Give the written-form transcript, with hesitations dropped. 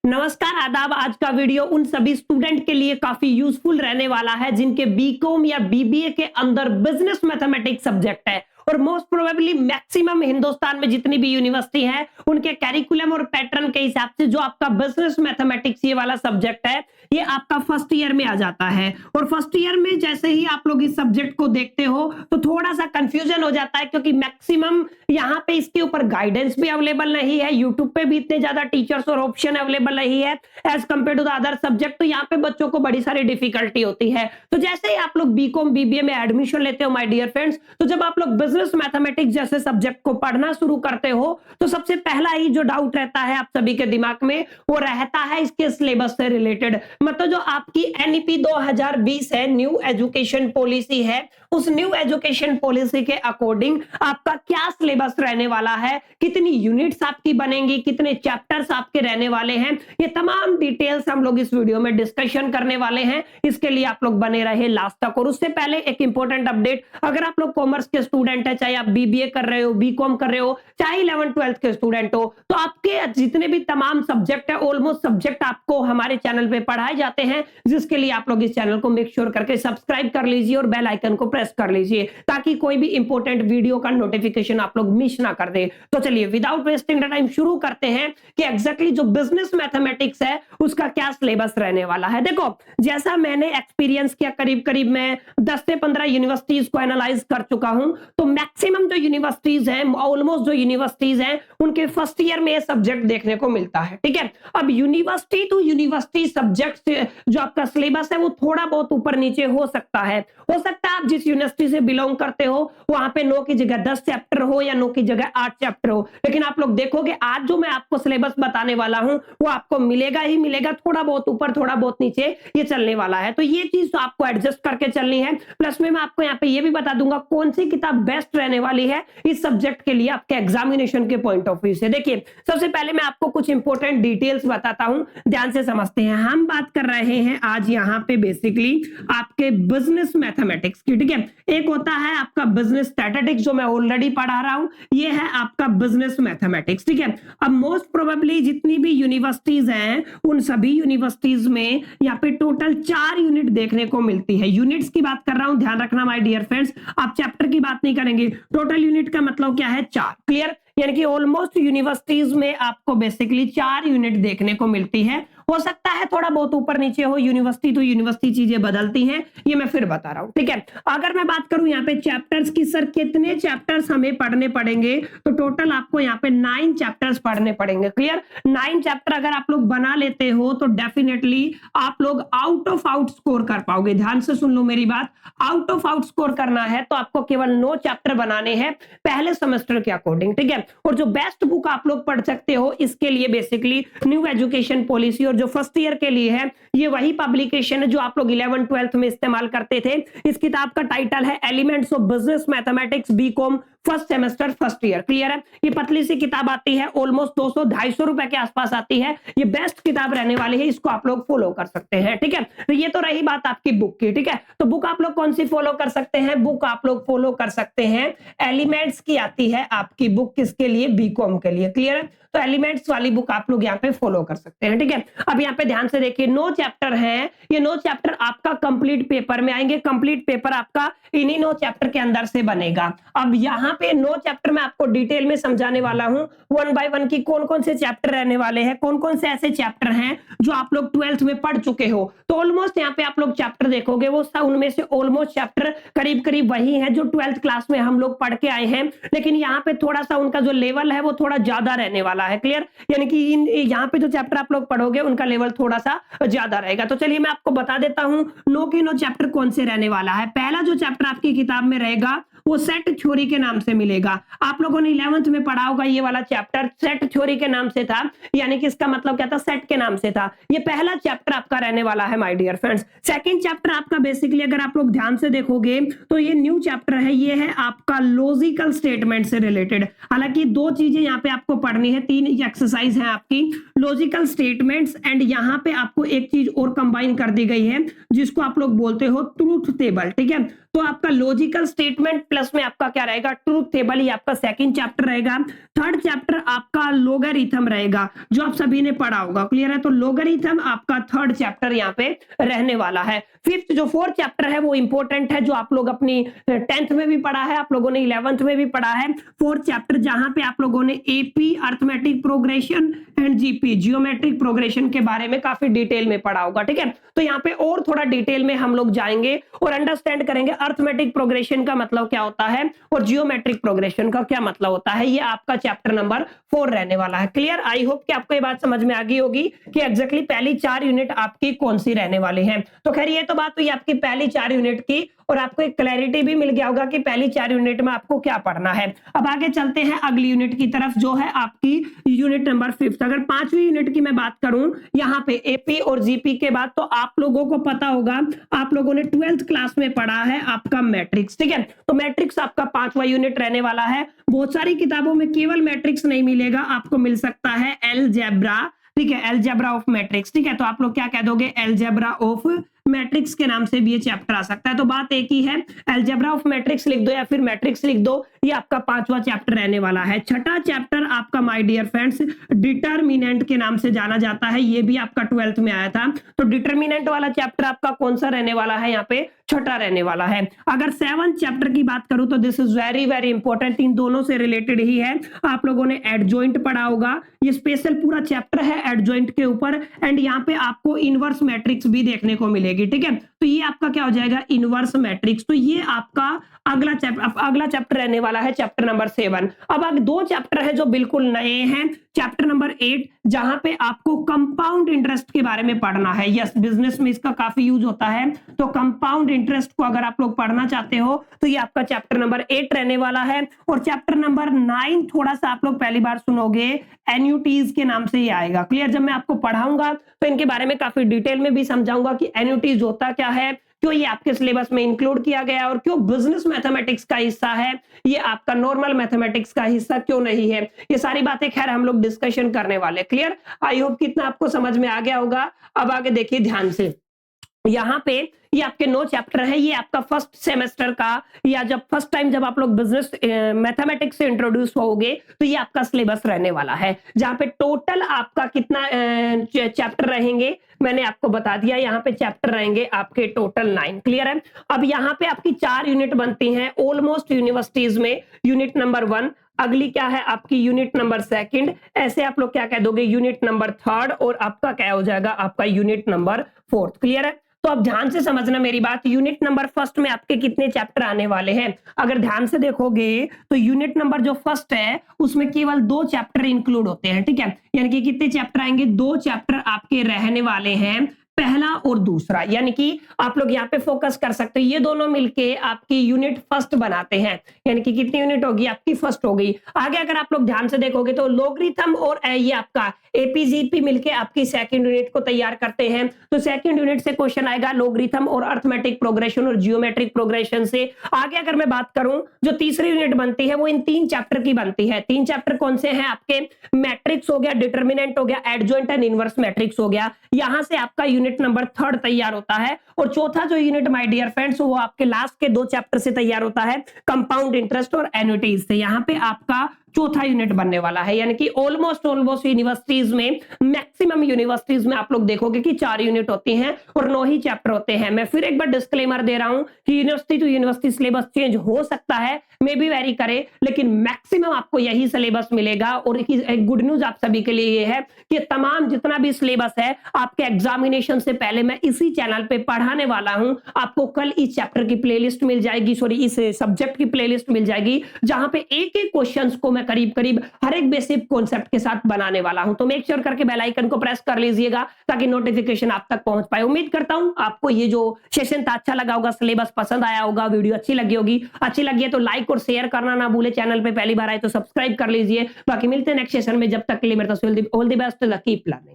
नमस्कार आदाब। आज का वीडियो उन सभी स्टूडेंट के लिए काफी यूजफुल रहने वाला है जिनके बीकॉम या बीबीए के अंदर बिजनेस मैथमेटिक्स सब्जेक्ट है और मोस्ट प्रोबेबली मैक्सिमम हिंदुस्तान में जितनी भी यूनिवर्सिटी है उनके कैरिकुलम और पैटर्न के हिसाब से जो आपका बिजनेस मैथमेटिक्स ये वाला सब्जेक्ट है ये आपका फर्स्ट ईयर में आ जाता है। और फर्स्ट ईयर में जैसे ही आप लोग इस सब्जेक्ट को देखते हो तो थोड़ा सा कंफ्यूजन हो जाता है क्योंकि मैक्सिमम यहाँ पे इसके ऊपर गाइडेंस भी अवेलेबल नहीं है, यूट्यूब पे भी इतने ज्यादा टीचर्स और ऑप्शन अवेलेबल नहीं है as compare to the other subject. तो यहाँ पे बच्चों को बड़ी सारी डिफिकल्टी होती है। तो जैसे ही आप लोग बीकॉम बीबीए में एडमिशन लेते हो माय डियर फ्रेंड्स, तो जब आप लोग बिजनेस मैथमेटिक्स जैसे सब्जेक्ट को पढ़ना शुरू करते हो तो सबसे पहला ही जो डाउट रहता है आप सभी के दिमाग में वो रहता है इसके सिलेबस से रिलेटेड। मतलब जो आपकी एनईपी 2020 है, न्यू एजुकेशन पॉलिसी है, उस न्यू एजुकेशन पॉलिसी के अकॉर्डिंग आपका क्या सिलेबस रहने वाला है, कितनी यूनिट्स आपकी बनेंगी, कितने चैप्टर्स आपके रहने वाले हैं, ये तमाम डिटेल्स हम लोग इस वीडियो में डिस्कशन करने वाले हैं। इसके लिए आप लोग बने रहे लास्ट तक। और उससे पहले एक इंपॉर्टेंट अपडेट, अगर आप लोग कॉमर्स के स्टूडेंट है, चाहे आप बीबीए कर रहे हो, बीकॉम कर रहे हो, चाहे 11th-12th के स्टूडेंट हो, तो आपके जितने भी तमाम सब्जेक्ट है ऑलमोस्ट सब्जेक्ट आपको हमारे चैनल पे पढ़ाए जाते हैं, जिसके लिए आप लोग इस चैनल को मेक श्योर करके सब्सक्राइब कर लीजिए और बेल आइकन को प्रेस कर लीजिए ताकि कोई भी इंपॉर्टेंट वीडियो का नोटिफिकेशन आप लोग मिस ना कर दे। तो चलिए विदाउट वेस्टिंग द टाइम शुरू करते हैं कि एग्जैक्टली जो बिजनेस मैथमेटिक्स है उसका क्या सिलेबस रहने वाला है। देखो, जैसा मैंने एक्सपीरियंस किया, करीब करीब मैं 10 से 15 यूनिवर्सिटीज को एनालाइज कर चुका हूं, तो मैक्सिमम जो यूनिवर्सिटीज हैं, ऑलमोस्ट जो यूनिवर्सिटीज हैं, उनके फर्स्ट ईयर में ये सब्जेक्ट देखने को मिलता है। ठीक है, अब यूनिवर्सिटी टू यूनिवर्सिटी सब्जेक्ट जो आपका सिलेबस है वो थोड़ा बहुत ऊपर नीचे हो सकता है। आप जिस यूनिवर्सिटी से बिलोंग करते हो वहां पे 9 की जगह 10 चैप्टर हो या 9 की जगह 8 चैप्टर हो, लेकिन आप लोग देखोगे आज जो मैं आपको सिलेबस बताने वाला हूं वो आपको मिलेगा ही मिलेगा, थोड़ा बहुत ऊपर थोड़ा बहुत नीचे ये चलने वाला है। तो ये चीज तो आपको एडजस्ट करके चलनी है। प्लस में मैं आपको यहाँ पे ये भी बता दूंगा कौन सी किताब बेस्ट रहने वाली है इस सब्जेक्ट के लिए आपके एग्जामिनेशन के पॉइंट ऑफ व्यू से। देखिए, सबसे पहले मैं आपको कुछ इंपॉर्टेंट डिटेल्स बताता हूं, ध्यान से समझते हैं। हम बात कर रहे हैं आज यहाँ पे बेसिकली आपके बिजनेस मैथमेटिक्स की। ठीक है, एक होता है आपका बिजनेस स्टैटिस्टिक्स जो मैं ऑलरेडी पढ़ा रहा हूं, ये है आपका बिजनेस मैथमेटिक्स। ठीक है, अब मोस्ट प्रोबेबली जितनी भी यूनिवर्सिटीज हैं उन सभी यूनिवर्सिटीज में यहाँ पे टोटल 4 यूनिट देखने को मिलती है। यूनिट्स की बात कर रहा हूं, ध्यान रखना माय डियर फ्रेंड्स, आप चैप्टर की बात नहीं करेंगे। टोटल यूनिट का मतलब क्या है? 4। क्लियर? यानी कि ऑलमोस्ट यूनिवर्सिटीज में आपको बेसिकली 4 यूनिट देखने को मिलती है। हो सकता है थोड़ा बहुत ऊपर नीचे हो, यूनिवर्सिटी तो यूनिवर्सिटी चीजें बदलती हैं, ये मैं फिर बता रहा हूं। ठीक है, अगर मैं बात करूं यहाँ पे चैप्टर्स की, सर कितने चैप्टर्स हमें पढ़ने पड़ेंगे, तो टोटल आपको यहाँ पे 9 चैप्टर्स पढ़ने पड़ेंगे। क्लियर? 9 चैप्टर अगर आप लोग बना लेते हो तो डेफिनेटली आप लोग आउट ऑफ आउट स्कोर कर पाओगे। ध्यान से सुन लो मेरी बात, आउट ऑफ आउट स्कोर करना है तो आपको केवल 9 चैप्टर बनाने हैं पहले सेमेस्टर के अकॉर्डिंग। ठीक है, और जो बेस्ट बुक आप लोग पढ़ सकते हो इसके लिए बेसिकली न्यू एजुकेशन पॉलिसी, और जो फर्स्ट ईयर के लिए है ये वही पब्लिकेशन है जो आप लोग 11th-12th में इस्तेमाल करते थे। इस किताब का टाइटल है elements of business mathematics BCom first semester first year. Clear है? ये पतली सी किताब आती है, ऑलमोस्ट 200-250 रुपए के आसपास आती है। ये बेस्ट किताब रहने वाली है, इसको आप लोग फॉलो कर सकते हैं। ठीक है, तो ये तो रही बात आपकी बुक की। ठीक है, तो बुक आप लोग कौन सी फॉलो कर सकते हैं? बुक आप लोग फॉलो कर सकते हैं एलिमेंट्स की आती है आपकी बुक, किसके लिए? बीकॉम के लिए। क्लियर है? तो एलिमेंट्स वाली बुक आप लोग यहाँ पे फॉलो कर सकते हैं। ठीक है, अब यहाँ पे ध्यान से देखिए 9 चैप्टर हैं, ये 9 चैप्टर आपका कंप्लीट पेपर में आएंगे। कंप्लीट पेपर आपका इन्हीं 9 चैप्टर के अंदर से बनेगा। अब यहाँ पे 9 चैप्टर में आपको डिटेल में समझाने वाला हूं 1 बाय 1 की कौन कौन से चैप्टर रहने वाले हैं, कौन कौन से ऐसे चैप्टर हैं जो आप लोग 12th में पढ़ चुके हो। तो ऑलमोस्ट यहाँ पे आप लोग चैप्टर देखोगे वो उनमें से ऑलमोस्ट चैप्टर करीब करीब वही है जो 12th क्लास में हम लोग पढ़ के आए हैं, लेकिन यहाँ पे थोड़ा सा उनका जो लेवल है वो थोड़ा ज्यादा रहने वाला है। क्लियर? यानी कि यहाँ पे जो चैप्टर आप लोग पढ़ोगे उनका लेवल थोड़ा सा ज्यादा रहेगा। तो चलिए मैं आपको बता देता हूं 9 के 9 चैप्टर कौन से रहने वाला है। पहला जो चैप्टर आपकी किताब में रहेगा वो सेट थ्योरी के नाम से मिलेगा। आप लोगों ने 11th में पढ़ा होगा ये वाला चैप्टर सेट थ्योरी के नाम से था, यानी कि इसका मतलब क्या था? सेट के नाम से था। ये पहला चैप्टर आपका रहने वाला है my dear friends. Second chapter आपका बेसिकली अगर आप लोग ध्यान से देखोगे तो ये न्यू चैप्टर है, ये है आपका लॉजिकल स्टेटमेंट से रिलेटेड। हालांकि 2 चीजें यहाँ पे आपको पढ़नी है, 3 एक्सरसाइज है आपकी, लॉजिकल स्टेटमेंट्स एंड यहाँ पे आपको एक चीज और कंबाइन कर दी गई है जिसको आप लोग बोलते हो ट्रूथ टेबल। ठीक है, तो आपका लॉजिकल स्टेटमेंट प्लस में आपका क्या रहेगा, ट्रूथ टेबल, ये आपका सेकंड चैप्टर रहेगा। थर्ड चैप्टर आपका लोगरिथम रहेगा, जो आप सभी ने पढ़ा होगा, क्लियर है। तो लोगरिथम आपका थर्ड चैप्टर यहाँ पे रहने वाला है। फिफ्थ जो फोर्थ चैप्टर है वो इंपॉर्टेंट है, जो आप लोग अपनी 10th में भी पढ़ा है, आप लोगों ने 11th में भी पढ़ा है। फोर्थ चैप्टर जहां पे आप लोगों ने AP arithmetic progression and GP geometric progression के बारे में काफी डिटेल में पढ़ा होगा, ठीक है। तो यहाँ पे और थोड़ा डिटेल में हम लोग जाएंगे और अंडरस्टैंड करेंगे अर्थमेटिक प्रोग्रेशन का मतलब क्या होता है और जियोमेट्रिक प्रोग्रेशन का क्या मतलब होता है। ये आपका चैप्टर नंबर 4 रहने वाला है, क्लियर। आई होप कि आपको ये बात समझ में आ गई होगी कि एग्जैक्टली पहली 4 यूनिट आपकी कौन सी रहने वाली है। तो खैर ये तो बात हुई आपकी पहली 4 यूनिट की, और आपको एक क्लैरिटी भी मिल गया होगा कि पहली 4 यूनिट में आपको क्या पढ़ना है। अब आगे चलते हैं अगली यूनिट की तरफ, जो है आपकी यूनिट नंबर 5। अगर 5वीं यूनिट की मैं बात करूं यहाँ पे एपी और जीपी के बाद, तो आप लोगों को पता होगा, आप लोगों ने 12th क्लास में पढ़ा है आपका मैट्रिक्स, ठीक है। तो मैट्रिक्स आपका 5वां यूनिट रहने वाला है। बहुत सारी किताबों में केवल मैट्रिक्स नहीं मिलेगा, आपको मिल सकता है अलजेब्रा, ठीक है, अलजेब्रा ऑफ मैट्रिक्स, ठीक है। तो आप लोग क्या कह दोगे, अलजेब्रा ऑफ मैट्रिक्स के नाम से भी ये चैप्टर आ सकता है। तो बात एक ही है, अलजेब्रा ऑफ मैट्रिक्स लिख दो या फिर मैट्रिक्स लिख दो, ये आपका 5वां चैप्टर रहने वाला है। छठा चैप्टर आपका माय डियर फ्रेंड्स डिटरमिनेंट के नाम से जाना जाता है, ये भी आपका 12th में आया था। तो डिटरमिनेंट वाला चैप्टर आपका कौन सा रहने वाला है, यहाँ पे छठा रहने वाला है। अगर 7th चैप्टर की बात करूं तो this is very very important, इन दोनों से रिलेटेड ही है। आप लोगों ने एडजॉइंट पढ़ा होगा, ये स्पेशल पूरा चैप्टर है एडजॉइंट के ऊपर, एंड यहाँ पे आपको इनवर्स मैट्रिक्स भी देखने को मिलेगी, ठीक है। तो ये आपका क्या हो जाएगा, इनवर्स मैट्रिक्स। तो ये आपका अगला चैप्टर रहने वाला है, चैप्टर नंबर 7। अब आगे 2 चैप्टर है जो बिल्कुल नए हैं, चैप्टर नंबर 8 जहां पे आपको कंपाउंड इंटरेस्ट के बारे में पढ़ना है। यस, बिजनेस में इसका काफी यूज होता है, तो कंपाउंड इंटरेस्ट को अगर आप लोग पढ़ना चाहते हो तो ये आपका चैप्टर नंबर 8 रहने वाला है। और चैप्टर नंबर 9 थोड़ा सा आप लोग पहली बार सुनोगे, एन्युटीज के नाम से ही आएगा, क्लियर। जब मैं आपको पढ़ाऊंगा तो इनके बारे में काफी डिटेल में भी समझाऊंगा कि एन्युटीज होता क्या है, क्यों ये आपके सिलेबस में इंक्लूड किया गया और क्यों बिजनेस मैथमेटिक्स का हिस्सा है, ये आपका नॉर्मल मैथमेटिक्स का हिस्सा क्यों नहीं है। ये सारी बातें खैर हम लोग डिस्कशन करने वाले, क्लियर। आई होप कितना आपको समझ में आ गया होगा। अब आगे देखिए ध्यान से, यहाँ पे ये आपके 9 चैप्टर है, ये आपका फर्स्ट सेमेस्टर का, या जब फर्स्ट टाइम जब आप लोग बिजनेस मैथमेटिक्स से इंट्रोड्यूस होगे तो ये आपका सिलेबस रहने वाला है, जहां पे टोटल आपका कितना चैप्टर रहेंगे मैंने आपको बता दिया। यहाँ पे चैप्टर रहेंगे आपके टोटल 9, क्लियर है। अब यहाँ पे आपकी 4 यूनिट बनती हैं ऑलमोस्ट यूनिवर्सिटीज में, यूनिट नंबर 1, अगली क्या है आपकी यूनिट नंबर 2, ऐसे आप लोग क्या कह दोगे, यूनिट नंबर 3, और आपका क्या हो जाएगा, आपका यूनिट नंबर 4, क्लियर है। तो अब ध्यान से समझना मेरी बात, यूनिट नंबर 1 में आपके कितने चैप्टर आने वाले हैं। अगर ध्यान से देखोगे तो यूनिट नंबर जो 1 है उसमें केवल 2 चैप्टर इंक्लूड होते हैं, ठीक है। यानी कि कितने चैप्टर आएंगे, 2 चैप्टर आपके रहने वाले हैं, पहला और दूसरा। यानी कि आप लोग यहाँ पे फोकस कर सकते हो, ये दोनों मिलके आपकी यूनिट 1 बनाते हैं, यानी कि कितनी यूनिट होगी आपकी 1 हो गई। आगे अगर आप लोग ध्यान से देखोगे तो लोगरिथम और ये आपका एपीजीपी मिलके आपकी 2nd यूनिट को तैयार करते हैं। तो 2nd यूनिट से क्वेश्चन आएगा लोगरिथम और अर्थमेटिक प्रोग्रेशन और जियोमेट्रिक प्रोग्रेशन से। आगे अगर मैं बात करूं, जो तीसरी यूनिट बनती है वो इन 3 चैप्टर की बनती है। 3 चैप्टर कौन से हैं आपके, मैट्रिक्स हो गया, डिटरमिनेंट हो गया, एडजॉइंट एंड इनवर्स मैट्रिक्स हो गया। यहां से आपका यूनिट नंबर 3 तैयार होता है। और चौथा जो यूनिट माय डियर फ्रेंड्स वो आपके लास्ट के 2 चैप्टर से तैयार होता है, कंपाउंड इंटरेस्ट और एन्युटीज से। यहाँ पे आपका चौथा यूनिट बनने वाला है, यानी कि ऑलमोस्ट यूनिवर्सिटीज में, मैक्सिमम यूनिवर्सिटीज में आप लोग देखोगे कि 4 यूनिट होती हैं और 9 ही चैप्टर होते हैं। मैं फिर एक बार डिस्क्लेमर दे रहा हूं कि university to university syllabus change हो सकता है, मे भी वेरी करे, लेकिन मैक्सिमम आपको यही सिलेबस मिलेगा। और एक गुड न्यूज आप सभी के लिए ये है कि तमाम जितना भी सिलेबस है आपके एग्जामिनेशन से पहले मैं इसी चैनल पे पढ़ाने वाला हूं। आपको कल इस चैप्टर की प्लेलिस्ट मिल जाएगी, सॉरी इस सब्जेक्ट की प्लेलिस्ट मिल जाएगी, जहां पे एक एक क्वेश्चंस को मैं करीब करीब हर एक बेसिक कॉन्सेप्ट के साथ बनाने वाला हूं। तो मेक श्योर करके बेल आइकन को प्रेस कर लीजिएगा ताकि नोटिफिकेशन आप तक पहुंच पाए। उम्मीद करता हूं आपको ये जो सेशन था अच्छा लगा होगा, सिलेबस पसंद आया होगा, वीडियो अच्छी लगी होगी। अच्छी लगी है तो लाइक और शेयर करना ना भूले, चैनल पे पहली बार आए तो सब्सक्राइब कर लीजिए। बाकी मिलते हैं नेक्स्ट सेशन में, जब तक के लिए मेरे all the best, keep learning.